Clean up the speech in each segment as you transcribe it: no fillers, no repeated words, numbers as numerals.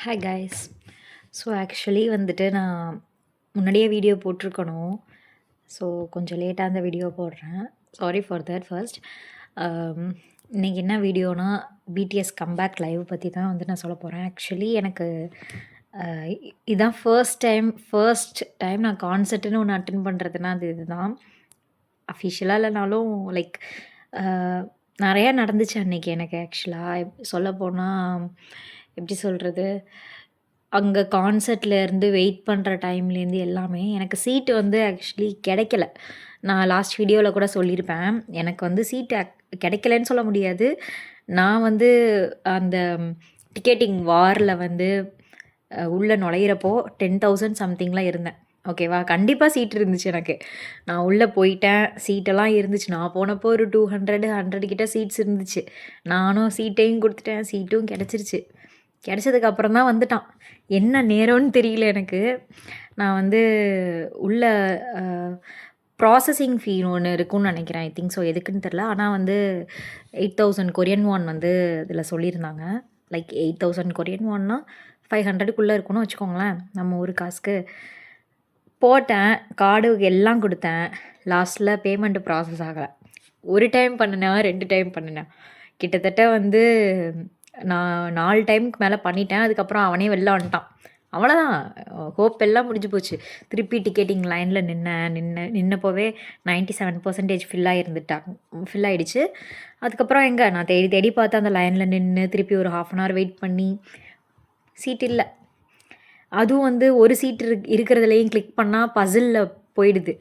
Hi guys. So actually வந்துட்டு நான் முன்னாடியே வீடியோ போட்டிருக்கணும். ஸோ கொஞ்சம் லேட்டாக அந்த வீடியோ போடுறேன். Sorry for that first. இன்றைக்கி என்ன வீடியோனா பிடிஎஸ் கம்பேக் லைவ் பற்றி தான் வந்து நான் சொல்ல போகிறேன். ஆக்சுவலி எனக்கு இதுதான் ஃபர்ஸ்ட் டைம் நான் கான்சர்ட்டுன்னு ஒன்று அட்டென்ட் பண்ணுறதுனா அது இதுதான். அஃபிஷியலாக இல்லைனாலும் லைக் நிறையா நடந்துச்சு அன்றைக்கி எனக்கு. ஆக்சுவலாக சொல்லப்போனால் எப்படி சொல்கிறது, அங்கே கான்சர்ட்லேருந்து வெயிட் பண்ணுற டைம்லேருந்து எல்லாமே எனக்கு சீட்டு வந்து ஆக்சுவலி கிடைக்கல. நான் லாஸ்ட் வீடியோவில் கூட சொல்லியிருப்பேன், எனக்கு வந்து சீட்டு கிடைக்கலன்னு சொல்ல முடியாது. நான் வந்து அந்த டிக்கெட்டிங் வாரில் வந்து உள்ளே நுழையிறப்போ 10,000 சம்திங்லாம் இருந்தேன். ஓகேவா, கண்டிப்பாக சீட் இருந்துச்சு எனக்கு. நான் உள்ளே போயிட்டேன், சீட்டெல்லாம் இருந்துச்சு. நான் போனப்போ ஒரு 200 கிட்ட சீட்ஸ் இருந்துச்சு. நானும் சீட்டையும் கொடுத்துட்டேன், சீட்டும் கிடச்சிருச்சு. கிடச்சதுக்கப்புறம் தான் வந்துட்டான். என்ன நேரம்னு தெரியல எனக்கு. நான் வந்து உள்ள ப்ராசஸிங் ஃபீ ஒன்று இருக்குன்னு நினைக்கிறேன். ஐ திங்க் ஸோ, எதுக்குன்னு தெரில. ஆனால் வந்து 8,000 கொரியன் வான் வந்து இதில் சொல்லியிருந்தாங்க. லைக் 8,000 கொரியன் வான்னா 500க்குள்ளே இருக்குன்னு வச்சுக்கோங்களேன், நம்ம ஊர் காசுக்கு. போட்டேன், கார்டு எல்லாம் கொடுத்தேன். லாஸ்ட்டில் பேமெண்ட்டு ப்ராசஸ் ஆகலை. ஒரு டைம் பண்ணினேன், 2 டைம் பண்ணினேன். கிட்டத்தட்ட வந்து நான் 4 டைமுக்கு மேலே பண்ணிட்டேன். அதுக்கப்புறம் அவனே வெளில வந்துட்டான். அவ்வளோதான், ஹோப் எல்லாம் முடிஞ்சு போச்சு. திருப்பி டிக்கெட்டிங் லைனில் நின்னப்போவே 97% ஃபில் ஆகிடுச்சு. அதுக்கப்புறம் எங்கே நான் தேடி தேடி பார்த்து அந்த லைனில் நின்று திருப்பி ஒரு 1/2 அன் ஹவர் வெயிட் பண்ணி சீட் இல்லை. அதுவும் வந்து ஒரு சீட் இருக்கிறதுலையும் கிளிக் பண்ணால் பசிலில் போயிடுது.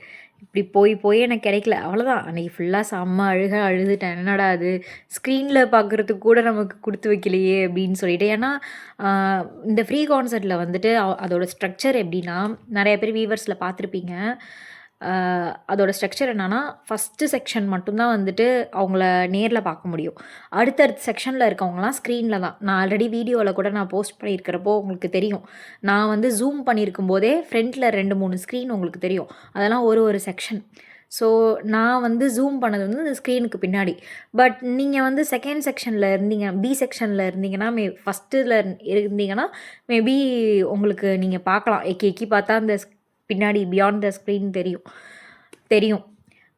இப்படி போய் எனக்கு கிடைக்கல. அவ்வளோதான், அன்றைக்கி ஃபுல்லாக செம்ம அழுதுட்டேன். என்னடா அது, ஸ்க்ரீனில் பார்க்குறதுக்கு கூட நமக்கு கொடுத்து வைக்கலையே அப்படின்னு சொல்லிட்டு. ஏன்னா இந்த ஃப்ரீ கான்சர்ட்டில் வந்துட்டு அதோட ஸ்ட்ரக்சர் எப்படின்னா, நிறைய பேர் வீவர்ஸில் பார்த்துருப்பீங்க. அதோட ஸ்ட்ரக்சர் என்னென்னா, ஃபஸ்ட்டு செக்ஷன் மட்டும்தான் வந்துட்டு அவங்கள நேரில் பார்க்க முடியும். அடுத்தடுத்த செக்ஷனில் இருக்கவங்களாம் ஸ்க்ரீனில் தான். நான் ஆல்ரெடி வீடியோவில் கூட நான் போஸ்ட் பண்ணியிருக்கிறப்போ உங்களுக்கு தெரியும். நான் வந்து ஜூம் பண்ணியிருக்கும் போதே ஃப்ரண்ட்டில் 2-3 ஸ்க்ரீன் உங்களுக்கு தெரியும். அதெல்லாம் ஒரு செக்ஷன். ஸோ நான் வந்து ஜூம் பண்ணது வந்து இந்த ஸ்க்ரீனுக்கு பின்னாடி. பட் நீங்கள் வந்து செகண்ட் செக்ஷனில் இருந்தீங்க, பி செக்ஷனில் இருந்தீங்கன்னா, ஃபஸ்ட்டில் இருந்தீங்கன்னா மேபி உங்களுக்கு நீங்கள் பார்க்கலாம். எக்கி பார்த்தா அந்த பின்னாடி பியாண்ட் த ஸ்க்ரீன் தெரியும்.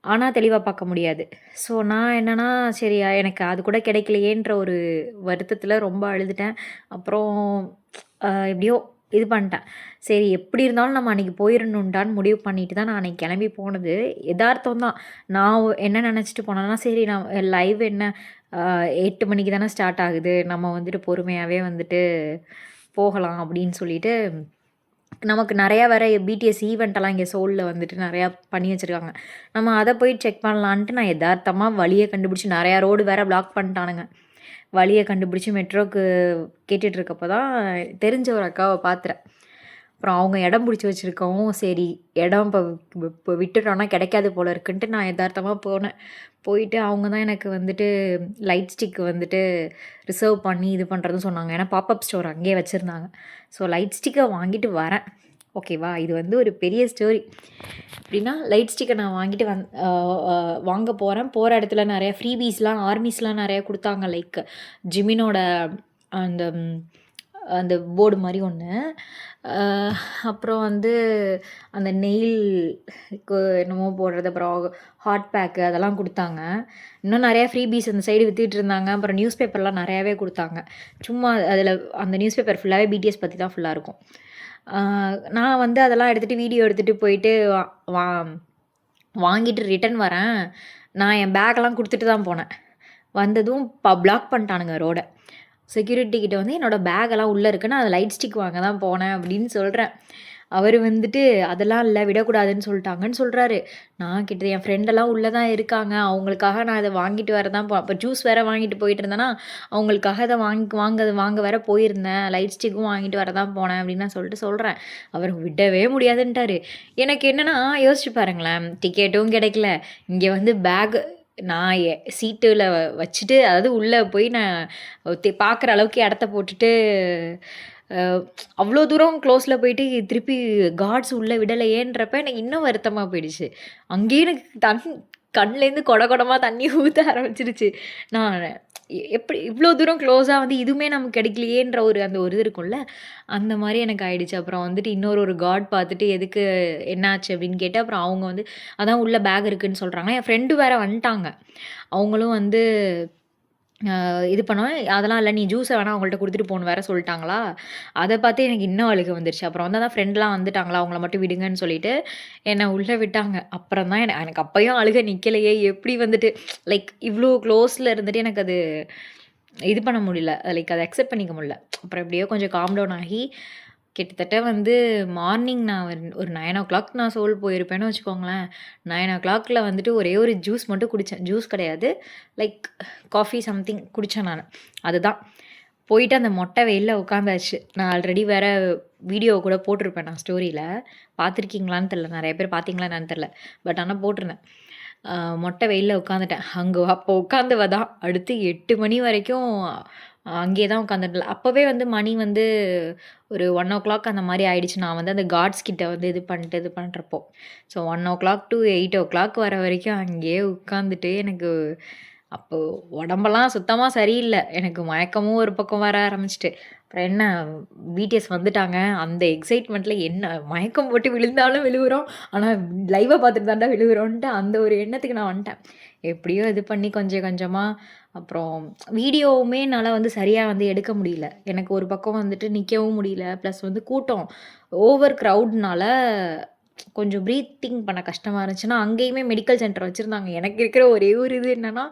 ஆனால் தெளிவாக பார்க்க முடியாது. ஸோ நான் என்னென்னா, சரி எனக்கு அது கூட கிடைக்கலையேன்ற ஒரு வருத்தத்தில் ரொம்ப அழுதுட்டேன். அப்புறம் எப்படியோ இது பண்ணிட்டேன். சரி, எப்படி இருந்தாலும் நம்ம அன்றைக்கி போயிடணுன்டான்னு முடிவு பண்ணிட்டு தான் நான் அன்றைக்கி கிளம்பி போனது. எதார்த்தம் தான். நான் என்ன நினச்சிட்டு போனேன்னா, சரி நான் லைவ் என்ன 8 மணிக்கு தானே ஸ்டார்ட் ஆகுது, நம்ம வந்துட்டு பொறுமையாகவே வந்துட்டு போகலாம் அப்படின்னு சொல்லிட்டு. நமக்கு நிறையா வேறு பிடிஎஸ் ஈவெண்ட்டெல்லாம் இங்கே சோலில் வந்துட்டு நிறையா பண்ணி வச்சுருக்காங்க. நம்ம அதை போய் செக் பண்ணலான்ட்டு நான் எதார்த்தமாக வழியை கண்டுபிடிச்சி, நிறையா ரோடு வேறு பிளாக் பண்ணிட்டானுங்க. வழியை கண்டுபிடிச்சி மெட்ரோக்கு கேட்டுட்ருக்கப்போ தான் தெரிஞ்ச ஒரு அக்காவை பார்த்துறேன். அப்புறம் அவங்க இடம் பிடிச்சி வச்சுருக்கவும், சரி இடம் இப்போ விட்டுட்டோன்னா கிடைக்காது போல் இருக்குன்ட்டு நான் எதார்த்தமாக போனேன். போயிட்டு அவங்க தான் எனக்கு வந்துட்டு லைட் ஸ்டிக் வந்துட்டு ரிசர்வ் பண்ணி இது பண்ணுறதுன்னு சொன்னாங்க. ஏன்னா பாப்அப் ஸ்டோர் அங்கேயே வச்சுருந்தாங்க. ஸோ லைட் ஸ்டிக்கை வாங்கிட்டு வரேன். ஓகேவா, இது வந்து ஒரு பெரிய ஸ்டோரி. எப்படின்னா, லைட் ஸ்டிக்கை நான் வாங்கிட்டு வாங்க போகிற இடத்துல நிறையா ஃப்ரீபீஸ்லாம் ஆர்மிஸ்லாம் நிறையா கொடுத்தாங்க. லைக் ஜிமினோட அந்த போர்டு மாதிரி ஒன்று. அப்புறம் வந்து அந்த நெயிலுக்கு என்னமோ போடுறது, அப்புறம் ஹாட் பேக்கு அதெல்லாம் கொடுத்தாங்க. இன்னும் நிறையா ஃப்ரீபீஸ் அந்த சைடு விற்றுட்டு இருந்தாங்க. அப்புறம் நியூஸ் பேப்பர்லாம் நிறையாவே கொடுத்தாங்க. சும்மா அதில் அந்த நியூஸ் பேப்பர் ஃபுல்லாகவே பிடிஎஸ் பற்றி தான் ஃபுல்லாக இருக்கும். நான் வந்து அதெல்லாம் எடுத்துகிட்டு வீடியோ எடுத்துகிட்டு போயிட்டு வாங்கிட்டு ரிட்டன் வரேன். நான் என் பேக்கெல்லாம் கொடுத்துட்டு தான் போனேன். வந்ததும் பிளாக் பண்ணிட்டானுங்க ரோடை. செக்யூரிட்டி கிட்ட வந்து என்னோடய பேக்கெல்லாம் உள்ளே இருக்குன்னு, அதை லைட் ஸ்டிக் வாங்க தான் போனேன் அப்படின்னு சொல்கிறேன். அவர் வந்துட்டு அதெல்லாம் இல்லை, விடக்கூடாதுன்னு சொல்லிட்டாங்கன்னு சொல்கிறாரு. நான் கிட்ட என் ஃப்ரெண்டெல்லாம் உள்ளே தான் இருக்காங்க, அவங்களுக்காக நான் அதை வாங்கிட்டு வர தான் அப்போ ஜூஸ் வேறு வாங்கிட்டு போயிட்டு இருந்தேன்னா, அவங்களுக்காக அதை வாங்க வேற போயிருந்தேன், லைட் ஸ்டிக்கும் வாங்கிட்டு வர தான் போனேன் அப்படின்னு நான் சொல்கிறேன். அவர் விடவே முடியாதுன்ட்டார். எனக்கு என்னென்னா, யோசிச்சு பாருங்களேன், டிக்கெட்டும் கிடைக்கல, இங்கே வந்து நான் சீட்டில் வச்சுட்டு, அதாவது உள்ளே போய் நான் பார்க்குற அளவுக்கு இடத்த போட்டுட்டு அவ்வளோ தூரம் க்ளோஸில் போயிட்டு திருப்பி கார்ட்ஸ் உள்ளே விடலையேன்றப்ப எனக்கு இன்னும் வருத்தமாக போயிடுச்சு. அங்கேயே எனக்கு கண்லேருந்து கொடமாக தண்ணி ஊற்ற ஆரம்பிச்சிருச்சு. நான் எப்படி இவ்வளோ தூரம் க்ளோஸா வந்து இதுவுமே நமக்கு கிடைக்கலையேன்ற அந்த ஒரு இது இருக்கும்ல, அந்த மாரி எனக்கு ஆயிடுச்சு. அப்புறம் வந்துட்டு இன்னொரு காட் பார்த்துட்டு எதுக்கு என்னாச்சு அப்படின்னு கேட்டு, அப்புறம் அவங்க வந்து அதான் உள்ள பேக் இருக்குன்னு சொல்றாங்க. என் ஃப்ரெண்டு வேற வந்துட்டாங்க. அவங்களும் வந்து இது பண்ணுவேன். அதெல்லாம் இல்ல நீ ஜூஸ வேணா அவங்கள்ட்ட குடுத்துட்டு போன்னு வேற சொல்ட்டாங்களா, அத பார்த்து எனக்கு இன்னும் அழுகை வந்துருச்சு. அப்புறம் வந்து அதான் ஃப்ரெண்ட்லாம் வந்துட்டாங்களா, அவங்கள மட்டும் விடுங்கன்னு சொல்லிட்டு என்ன உள்ள விட்டாங்க. அப்புறம் தான் எனக்கு அப்பயும் அழுகை நிக்கலையே! எப்படி வந்துட்டு லைக் இவ்ளோ க்ளோஸ்ல இருந்துட்டு எனக்கு அது இது பண்ண முடியல. லைக் அத அக்செப்ட் பண்ணிக்க முடியல. அப்புறம் எப்படியோ கொஞ்சம் காம் டவுன் ஆகி கிட்டத்தட்ட வந்து மார்னிங் நான் ஒரு 9:00 நான் சோல் போயிருப்பேன்னு வச்சுக்கோங்களேன். 9:00ல வந்துட்டு ஒரே ஒரு ஜூஸ் மட்டும் குடிச்சேன். ஜூஸ் கிடையாது. லைக் காஃபி சம்திங் குடிச்சேன் நானு. அதுதான். போயிட்டு அந்த மொட்டை வெயில்ல உட்காந்தாச்சு. நான் ஆல்ரெடி வேற வீடியோ கூட போட்டிருப்பேன் நான் ஸ்டோரியில. பார்த்துருக்கீங்களான்னு தெரியல. நெறைய பேர் பார்த்தீங்களா என்னன்னு தெரியல. பட் ஆனா போட்டிருந்தேன். அ மொட்டை வெயில்ல உட்காந்துட்டேன். அப்போ உட்காந்தவ தான். அடுத்து 8 மணி வரைக்கும் அங்கேயே தான் உட்காந்துட்டு அப்பவே வந்து மணி வந்து ஒரு 1:00 அந்த மாரி ஆயிடுச்சு. நான் வந்து அந்த கார்ட்ஸ் கிட்ட வந்து இது பண்றப்போ. ஸோ 1:00 டூ 8:00 வர வரைக்கும் அங்கேயே உட்காந்துட்டு எனக்கு அப்போ உடம்பெல்லாம் சுத்தமா சரியில்ல. எனக்கு மயக்கமும் ஒரு பக்கம் வர ஆரம்பிச்சுட்டு. அப்புறம் என்ன பிடிஎஸ் வந்துட்டாங்க. அந்த எக்ஸைட்மெண்ட்ல என்ன மயக்கம் போட்டு விழுந்தாலும் விழுவுறோம். ஆனா லைவா பார்த்துட்டு தான்டா விழுவுறோன்ட்டு அந்த ஒரு எண்ணத்துக்கு நான் வந்துட்டேன். எப்படியோ இது பண்ணி கொஞ்சம் கொஞ்சமா அப்புறம் வீடியோவுமே என்னால வந்து சரியா வந்து எடுக்க முடியல. எனக்கு ஒரு பக்கம் வந்துட்டு நிக்கவும் முடியல. ப்ளஸ் வந்து கூட்டம் ஓவர் க்ரவுட்னால கொஞ்சம் ப்ரீத்திங் பண்ண கஷ்டமா இருந்துச்சுன்னா, அங்கேயுமே மெடிக்கல் சென்டர் வச்சிருந்தாங்க. எனக்கு இருக்கிற ஒரே ஒரு இது என்னன்னா,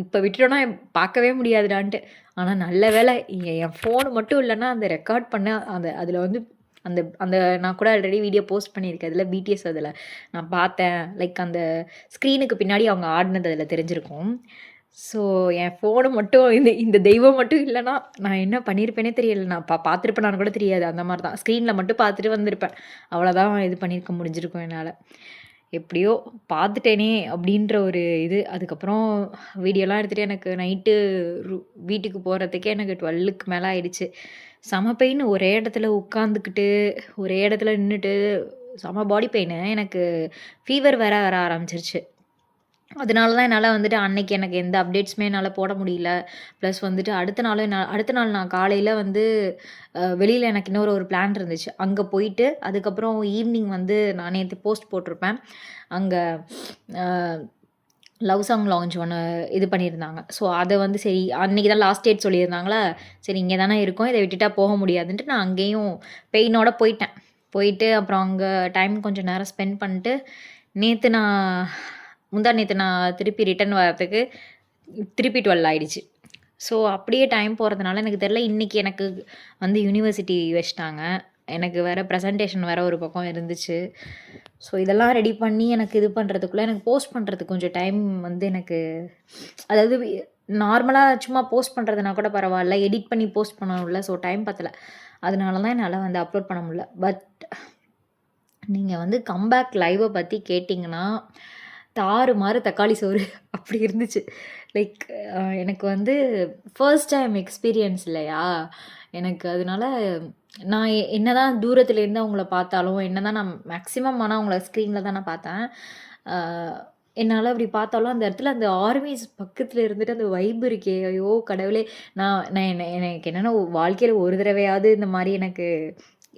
இப்ப விட்டுட்டோம்னா பார்க்கவே முடியாதுடான்ட்டு. ஆனா நல்ல வேளை என் ஃபோன் மட்டும் இல்லன்னா, அந்த ரெக்கார்ட் பண்ண அதில வந்து அந்த அந்த நான் கூட ஆல்ரெடி வீடியோ போஸ்ட் பண்ணியிருக்கேன். அதில பிடிஎஸ் அதில நான் பார்த்தேன். லைக் அந்த ஸ்க்ரீனுக்கு பின்னாடி அவங்க ஆடுனது அதில தெரிஞ்சிருக்கும். ஸோ என் ஃபோனு மட்டும் இந்த இந்த தெய்வம் மட்டும் இல்லன்னா, நான் என்ன பண்ணியிருப்பேனே தெரியல. நான் பார்த்துருப்பேனான்னு கூட தெரியாது. அந்த மாரி தான். ஸ்க்ரீன்ல மட்டும் பார்த்துட்டு வந்திருப்பேன். அவ்வளோதான் இது பண்ணியிருக்க முடிஞ்சிருக்கும் என்னால. எப்படியோ பார்த்துட்டேனே அப்படின்ற ஒரு இது. அதுக்கப்புறம் வீடியோலாம் எடுத்துட்டு எனக்கு நைட்டு ரு வீட்டுக்கு போறதுக்கே எனக்கு 12க்கு மேல ஆயிடுச்சு. செம பெயின் ஒரே இடத்துல உட்காந்துக்கிட்டு, ஒரே இடத்துல நின்னுட்டு செம பாடி பெயினு. எனக்கு ஃபீவர் வேற வர ஆரம்பிச்சுருச்சு. அதனால தான் என்னால வந்துட்டு அன்னைக்கு எனக்கு எந்த அப்டேட்ஸுமே என்னால போட முடியல. ப்ளஸ் வந்துட்டு அடுத்த நாள் நான் காலையில வந்து வெளியில எனக்கு இன்னொரு ஒரு பிளான் இருந்துச்சு. அங்க போயிட்டு, அதுக்கப்புறம் ஈவ்னிங் வந்து நான் நேத்து போஸ்ட் போட்டிருப்பேன். அங்க அ லவ் சாங் லான்ச் ஒண்ணு இது பண்ணியிருந்தாங்க. ஸோ அத வந்து சரி அன்னைக்கு தான் லாஸ்ட் டேட் சொல்லியிருந்தாங்களா, சரி இங்க தானே இருக்கோம். இத விட்டுட்டா போக முடியாதுன்ட்டு நான் அங்கேயும் பெயினோட போயிட்டேன். போயிட்டு அப்புறம் அங்க டைம் கொஞ்சம் நேரம் ஸ்பெண்ட் பண்ணிட்டு, நேத்து நான் முந்தா நேத்து நான் திருப்பி ரிட்டர்ன் வரதுக்கு திருப்பி 12 ஆயிடுச்சு. ஸோ அப்படியே டைம் போறதுனால எனக்கு தெரியல. இன்னைக்கு எனக்கு வந்து யுனிவர்சிட்டி வச்சுட்டாங்க. எனக்கு வேற பிரசன்டேஷன் வேற ஒரு பக்கம் இருந்துச்சு. ஸோ இதெல்லாம் ரெடி பண்ணி எனக்கு இது பண்ணுறதுக்குள்ள எனக்கு போஸ்ட் பண்ணுறதுக்கு கொஞ்சம் டைம் வந்து எனக்கு அதாவது நார்மலா சும்மா போஸ்ட் பண்ணுறதுனா கூட பரவால்ல. எடிட் பண்ணி போஸ்ட் பண்ணணும்ல. ஸோ டைம் பத்தல. அதனால தான் என்னால வந்து அப்லோட் பண்ண முடியல. பட் நீங்க வந்து கம்பேக் லைவ பத்தி கேட்டீங்கன்னா, தாறுமாறு தக்காளி சோறு அப்படி இருந்துச்சு. லைக் எனக்கு வந்து ஃபர்ஸ்ட் டைம் எக்ஸ்பீரியன்ஸ் இல்லையா? எனக்கு அதனால நான் என்னதான் தூரத்துலேருந்து அவங்கள பார்த்தாலும், என்னதான் நான் மேக்ஸிமம் ஆனா அவங்கள ஸ்க்ரீன்ல தான் நான் பார்த்தேன். அ என்னால அப்படி பார்த்தாலும் அந்த இடத்துல அந்த ஆர்மிஸ் பக்கத்துல இருந்துட்டு அந்த வைப் இருக்கே! ஐயோ கடவுளே! நான் நான் எனக்கு என்னன்னா வாழ்க்கையில ஒரு தடவையாவது இந்த மாரி எனக்கு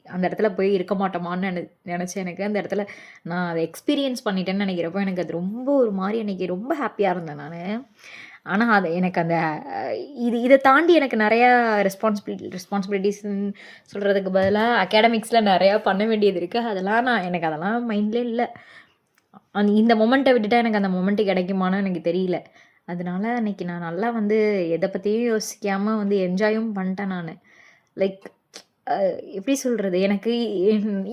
அந்த இடத்துல போய் இருக்க மாட்டோமான்னு நெனச்சேன் எனக்கு. அந்த இடத்துல நான் அத எக்ஸ்பீரியன்ஸ் பண்ணிட்டேன்னு நெனைக்கிறப்போ, எனக்கு அது ரொம்ப ஒரு மாரி அன்னைக்கு ரொம்ப ஹேப்பியா இருந்தேன் நானு. ஆனா, அது எனக்கு அந்த இத தாண்டி எனக்கு நெறையா ரெஸ்பான்சிபிலிட்டீஸ்ன்னு சொல்றதுக்கு பதிலா அகாடமிக்ஸ்ல நெறையா பண்ண வேண்டியது இருக்கு. எனக்கு அதெல்லாம் மைண்ட்லயே இல்ல. இந்த மொமெண்ட்ட விட்டுட்டா எனக்கு அந்த மொமெண்ட் கிடைக்குமான்னு எனக்கு தெரியல. அதனால அன்னைக்கு நான் நல்லா வந்து எத பத்தியும் யோசிக்காம வந்து என்ஜாயும் பண்ணிட்டேன் நானு. லைக் அ எப்படி சொல்றது? எனக்கு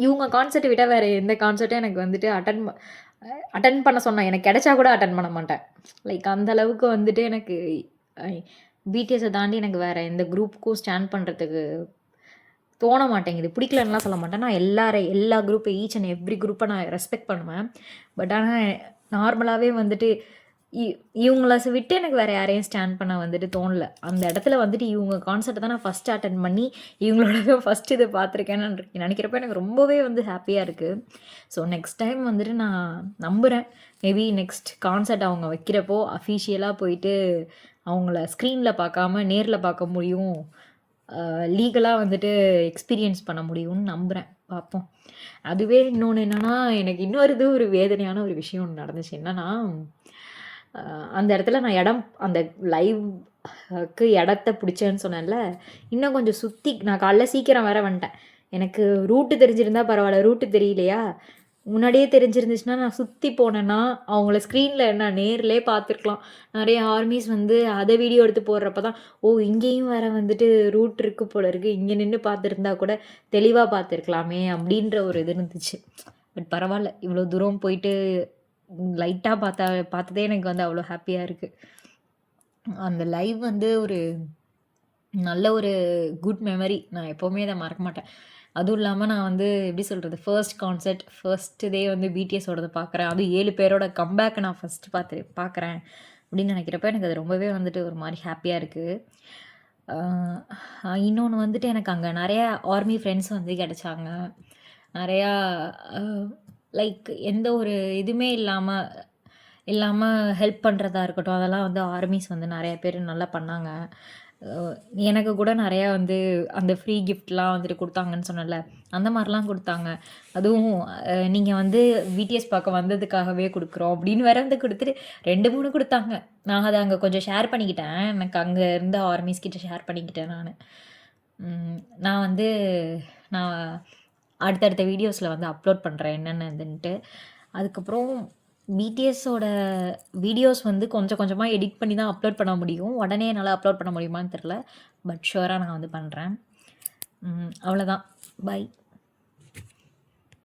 இவுங்க கான்செர்ட்ட விட்டா வேற எந்த கான்செர்ட்டும் எனக்கு வந்துட்டு அட்டெண்ட் பண்ண சொன்னா எனக்கு கிடைச்சா கூட அட்டெண்ட் பண்ண மாட்டேன். லைக் அந்த அளவுக்கு வந்துட்டு எனக்கு அ பிடிஎஸ தாண்டி எனக்கு வேற எந்த குரூப்புக்கும் ஸ்டாண்ட் பண்றதுக்கு தோண மாட்டேங்குது. பிடிக்கலன்னுலாம் சொல்ல மாட்டேன். நான் எல்லா குரூப் ஈச் அண்ட் எவ்ரி குரூப்ப நான் ரெஸ்பெக்ட் பண்ணுவேன். பட் ஆனா நார்மலாவே வந்துட்டு இ இவங்கள விட்டு எனக்கு வேற யாரையும் ஸ்டாண்ட் பண்ண வந்துட்டு தோணல. அந்த இடத்துல வந்துட்டு இவங்க கான்செர்ட்ட தான் நான் ஃபர்ஸ்ட் அட்டெண்ட் பண்ணி, இவங்களோட தான் ஃபர்ஸ்ட் இத பார்த்துருக்கேன்னு நினைக்கிறப்ப எனக்கு ரொம்பவே வந்து ஹேப்பியா இருக்கு. ஸோ நெக்ஸ்ட் டைம் வந்துட்டு நான் நம்புறேன். மேபி நெக்ஸ்ட் கான்செர்ட் அவங்க வைக்கிறப்போ அஃபிஷியலா போயிட்டு அவங்கள ஸ்க்ரீனில் பார்க்காம நேரில் பார்க்க முடியும். லீகலா வந்துட்டு எக்ஸ்பீரியன்ஸ் பண்ண முடியும்னு நம்புறேன். பார்ப்போம். அதுவே இன்னொன்னு என்னன்னா, எனக்கு ஒரு வேதனையான ஒரு விஷயம் ஒண்ணு நடந்துச்சு. என்னன்னா, அ அந்த இடத்துல நான் அந்த லைவ்க்கு இடத்த பிடிச்சேன்னு சொன்னேன்ல, இன்னும் கொஞ்சம் சுத்தி நான் காலைல சீக்கிரம் வேற வந்துட்டேன். எனக்கு ரூட்டு தெரிஞ்சிருந்தா பரவால்ல. ரூட்டு தெரியலையா, முன்னாடியே தெரிஞ்சிருந்துச்சுன்னா, நான் சுத்தி போனேன்னா, அவங்கள ஸ்க்ரீன்ல நான் நேர்லயே பார்த்துருக்கலாம். நெறைய ஆர்மீஸ் வந்து அத வீடியோ எடுத்து போடுறப்ப தான், ஓ! இங்கேயும் வேற வந்துட்டு ரூட் இருக்கு போல இருக்கு. இங்க நின்னு பார்த்துருந்தா கூட தெளிவா பார்த்துருக்கலாமே! அப்டின்ற ஒரு இது இருந்துச்சு. பட் பரவால்ல. இவ்ளோ தூரம் போயிட்டு லைட்டா பார்த்ததே எனக்கு வந்து அவ்ளோ ஹாப்பியா இருக்கு. அந்த லைவ் வந்து ஒரு நல்ல ஒரு குட் மெமரி. நான் எப்பவுமே அத மறக்க மாட்டேன். அதுவும் இல்லாம நான் வந்து எப்படி சொல்றது? ஃபர்ஸ்ட் கான்சர்ட், ஃபர்ஸ்ட் டே வந்து பிடிஎஸோடத பார்க்குறேன். அதுவும் 7 பேரோட கம்பேக்க நான் ஃபர்ஸ்ட் பார்க்குறேன். அப்படின்னு நினைக்கிறப்ப எனக்கு அது ரொம்பவே வந்துட்டு ஒரு மாரி ஹாப்பியா இருக்கு. இன்னொன்னு வந்துட்டு எனக்கு அங்க நெறையா ஆர்மி ஃப்ரெண்ட்ஸ் வந்து கிடைச்சாங்க. நெறையா அ லைக் எந்த ஒரு இதுவுமே இல்லாம இல்லாம ஹெல்ப் பண்றதா இருக்கட்டும், அதெல்லாம் வந்து ஆர்மீஸ் வந்து நெறைய பேரு நல்லா பண்ணாங்க. அ எனக்கு கூட நெறையா வந்து அந்த ஃப்ரீ கிஃப்ட்லாம் வந்துட்டு குடுத்தாங்கன்னு சொன்னேன்ல, அந்த மாரிலாம் குடுத்தாங்க. அதுவும் நீங்க வந்து பிடிஎஸ் பார்க்க வந்ததுக்காகவே குடுக்குறோம் அப்படின்னு வேற வந்து குடுத்துட்டு 2, 3 குடுத்தாங்க. நான் அத அங்க கொஞ்சம் ஷேர் பண்ணிக்கிட்டேன். எனக்கு அங்க இருந்த ஆர்மீஸ் கிட்ட ஷேர் பண்ணிக்கிட்டேன் நானு. நான் வந்து நான் அடுத்தடுத்த வீடியோஸ்ல வந்து அப்லோட் பண்றேன் என்னென்ன இதுன்ட்டு. அதுக்கப்புறம் பிடிஎஸோட வீடியோஸ் வந்து கொஞ்சம் கொஞ்சமா எடிட் பண்ணி தான் அப்லோட் பண்ண முடியும். உடனே என்னால அப்லோட் பண்ண முடியுமான்னு தெரியல. பட் ஷூரா நான் வந்து பண்றேன். அவ்வளோதான். பாய்.